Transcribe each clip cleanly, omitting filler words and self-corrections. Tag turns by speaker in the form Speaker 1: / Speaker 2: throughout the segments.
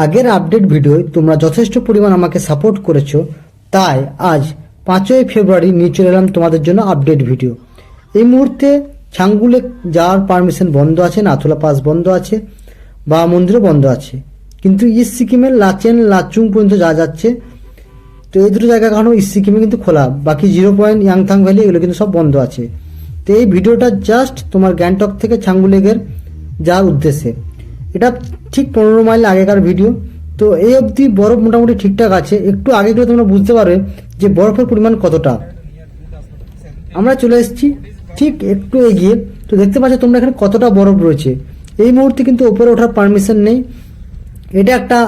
Speaker 1: আগের আপডেট ভিডিওয় তোমরা যথেষ্ট পরিমাণ আমাকে সাপোর্ট করেছো, তাই আজ 5ই ফেব্রুয়ারি নিয়ে চলে এলাম তোমাদের জন্য আপডেট ভিডিও। এই মুহূর্তে ছাঙ্গুলে যাওয়ার পারমিশন বন্ধ আছে, নাথুলা পাস বন্ধ আছে, বা মন্দিরও বন্ধ আছে, কিন্তু ইস্ট সিকিমের লাচেন লাচুং পর্যন্ত যাওয়া যাচ্ছে। তো এই দুটো জায়গা কারণ ইস্ট সিকিমে কিন্তু খোলা, বাকি 0 পয়েন্ট ইয়াংথাং ভ্যালি এগুলো কিন্তু সব বন্ধ আছে। তো এই ভিডিওটা জাস্ট তোমার গ্যাংটক থেকে ছাঙ্গুলেগের যাওয়ার উদ্দেশ্যে। এটা ঠিক 15 মাইল আগেকার ভিডিও। তো এই অবধি বরফ মোটামুটি ঠিকঠাক আছে, একটু আগে গেলে তোমরা বুঝতে পারবে যে বরফের পরিমাণ কতটা। আমরা চলে এসেছি ঠিক একটু এগিয়ে, তো দেখতে পাচ্ছ তোমরা এখানে কতটা বরফ রয়েছে। এই মুহূর্তে কিন্তু উপরে ওঠার পারমিশন নেই, এটা একটা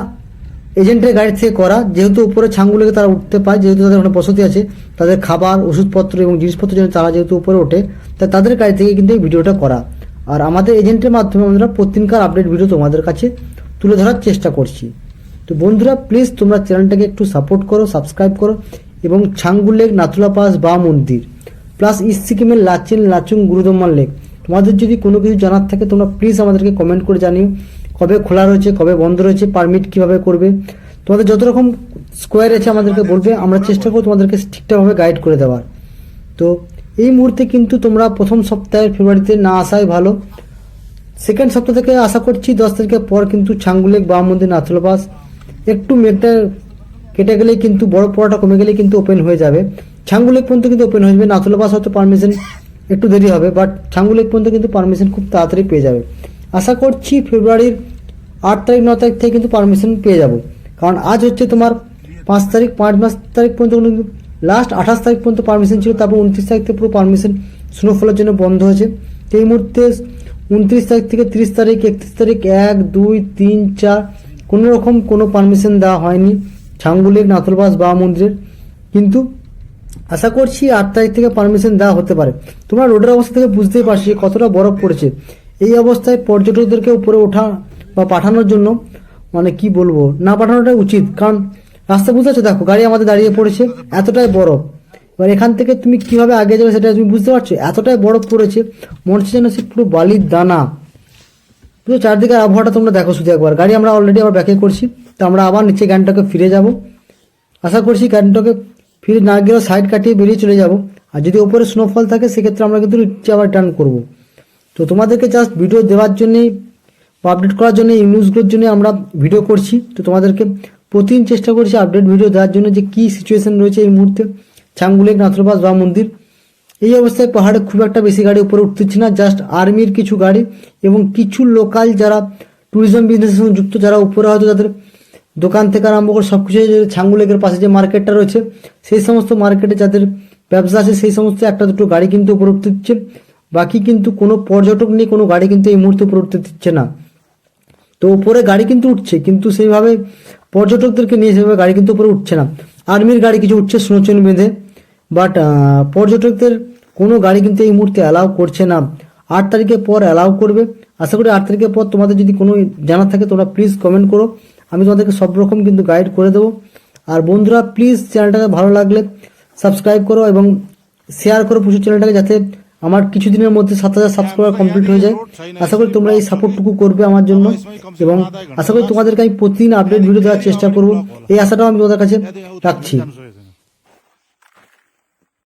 Speaker 1: এজেন্টের গাড়ি থেকে করা। যেহেতু উপরে ছাঙ্গুলেগে তারা উঠতে পায়, যেহেতু তাদের ওখানে বসতি আছে, তাদের খাবার ওষুধপত্র এবং জিনিসপত্রের জন্য তারা যেহেতু উপরে ওঠে, তাই তাদের গাড়ি থেকে কিন্তু এই ভিডিওটা করা। আর আমাদের এজেন্টের মাধ্যমে আমরা প্রতিদিনকার আপডেট ভিডিও তোমাদের কাছে তুলে ধরার চেষ্টা করছি। তো বন্ধুরা প্লিজ তোমরা চ্যানেলটাকে একটু সাপোর্ট করো, সাবস্ক্রাইব করো, এবং ছাঙ্গুলেগ, নাথুলা পাস, বা মন্দির, প্লাস ইস্ট সিকিমের লাচেন লাচুং গুরুদম্মার লেক, তোমাদের যদি কোনো কিছু জানার থাকে তোমরা প্লিজ আমাদেরকে কমেন্ট করে জানিও। কবে খোলা রয়েছে, কবে বন্ধ রয়েছে, পারমিট কিভাবে করবে, তোমাদের যত রকম স্কোয়ার আছে আমাদেরকে বলবে, আমরা চেষ্টা করব তোমাদেরকে ঠিকঠাকভাবে গাইড করে দেওয়ার। তো এই মুহূর্তে কিন্তু তোমরা প্রথম সপ্তাহের ফেব্রুয়ারিতে না আসাই ভালো। সেকেন্ড সপ্তাহ থেকে আশা করছি 10 তারিখের পর কিন্তু ছাঙ্গুলেগ, বা মন্দির, নাথুলা পাস একটু মেঘটা কেটে গেলেই কিন্তু বরফ পড়াটা কমে গেলেই কিন্তু ওপেন হয়ে যাবে। ছাঙ্গুলেগ পর্যন্ত কিন্তু ওপেন হয়ে যাবে। নাথুলা পাস হয়তো পারমিশন একটু দেরি হবে, বাট ছাঙ্গুলেগ পর্যন্ত কিন্তু পারমিশন খুব তাড়াতাড়ি পেয়ে যাবে। আশা করছি ফেব্রুয়ারির 8 তারিখ 9 তারিখ থেকে কিন্তু পারমিশন পেয়ে যাব, কারণ আজ হচ্ছে তোমার 5 তারিখ, 5 তারিখ পর্যন্ত কিন্তু লাস্ট 28 তারিখ পর্যন্ত পারমিশন ছিল, তারপর 29 তারিখ থেকে পুরো পারমিশন স্নোফলের জন্য বন্ধ হয়েছে। তো এই মুহূর্তে 29 তারিখ থেকে 30 তারিখ, 31 তারিখ, 1, 2, 3, 4 কোনো রকম কোনো পারমিশন দেওয়া হয়নি ছাঙ্গুলেগ, নাথুলা পাস, বা মন্দিরের। কিন্তু আশা করছি 8 তারিখ থেকে পারমিশন দেওয়া হতে পারে। তোমরা রোডের অবস্থা থেকে বুঝতেই পারছি কতটা বরফ পড়েছে। এই অবস্থায় পর্যটকদেরকে উপরে ওঠা বা পাঠানোর জন্য, মানে কি বলবো, না পাঠানোটাই উচিত, কারণ রাস্তা বুঝতে পারছো, দেখো গাড়ি আমাদের দাঁড়িয়ে পড়েছে, এতটাই বরফ। এবার এখান থেকে তুমি কিভাবে আগে যাবে সেটা তুমি বুঝতে পারছো, এতটাই বরফ পড়েছে, মনে হচ্ছে যেন সে পুরো বালির দানা। পুরো চারদিকে আবহাওয়াটা তোমরা দেখো শুধু একবার। গাড়ি আমরা অলরেডি আবার ব্যাকে করছি, তো আমরা আবার নিচে গ্যাংটকে ফিরে যাব। আশা করছি গ্যাংটকে ফিরে না গেলেও সাইড কাটিয়ে বেরিয়ে চলে যাব। আর যদি ওপরে স্নোফল থাকে সেক্ষেত্রে আমরা কিন্তু নিচে আবার টার্ন করব। তো তোমাদেরকে জাস্ট ভিডিও দেওয়ার জন্যই বা আপডেট করার জন্য, এই নিউজগুলোর জন্য আমরা ভিডিও করছি। তো তোমাদেরকে প্রতিদিন চেষ্টা করছি আপডেট ভিডিও দেওয়ার জন্য, যে কী সিচুয়েশন রয়েছে এই মুহূর্তে ছাঙ্গুলেগ, নাথুলা পাস, বা মন্দির। এই অবস্থায় পাহাড়ে খুব একটা বেশি গাড়ি উপরে উঠতেছে না, জাস্ট আর্মির কিছু গাড়ি এবং কিছু লোকাল যারা ট্যুরিজম বিজনেসের সঙ্গে যুক্ত, যারা উপরে হয়তো তাদের দোকান থেকে আরম্ভ করে সব কিছু, ছাঙ্গুলেগের পাশে যে মার্কেটটা রয়েছে সেই সমস্ত মার্কেটে যাদের ব্যবসা আছে সেই সমস্ত একটা দুটো গাড়ি কিন্তু উপরে উঠতে দিচ্ছে। বাকি কিন্তু কোনো পর্যটক নিয়ে কোনো গাড়ি কিন্তু এই মুহূর্তে উপরে উঠতে দিচ্ছে না। তো উপরে গাড়ি কিন্তু উঠছে, কিন্তু সেইভাবে পর্যটকদেরকে নিয়ে সেভাবে গাড়ি কিন্তু উপরে উঠছে না। আর্মির গাড়ি কিছু উঠছে স্নোচেন বেঁধে, বাট পর্যটকদের কোনো গাড়ি কিন্তু এই মুহূর্তে অ্যালাউ করছে না। 8 তারিখের পর অ্যালাউ করবে। আশা করি 8 তারিখের পর তোমাদের যদি কোনো জানার থাকে তোমরা প্লিজ কমেন্ট করো, আমি তোমাদেরকে সব রকম কিন্তু গাইড করে দেবো। আর বন্ধুরা প্লিজ চ্যানেলটাকে ভালো লাগলে সাবস্ক্রাইব করো এবং শেয়ার করো প্রচুর চ্যানেলটাকে, যাতে আমার কিছুদিনের মধ্যে 7000 সাবস্ক্রাইবার কমপ্লিট হয়ে যায়। আশা করি তোমরা এই সাপোর্টটুকু করবে আমার জন্য, এবং আশা করি তোমাদেরকে আমি প্রতিদিন আপডেট ভিডিও দেওয়ার চেষ্টা করবো, এই আশাটাও আমি তোমাদের কাছে রাখছি।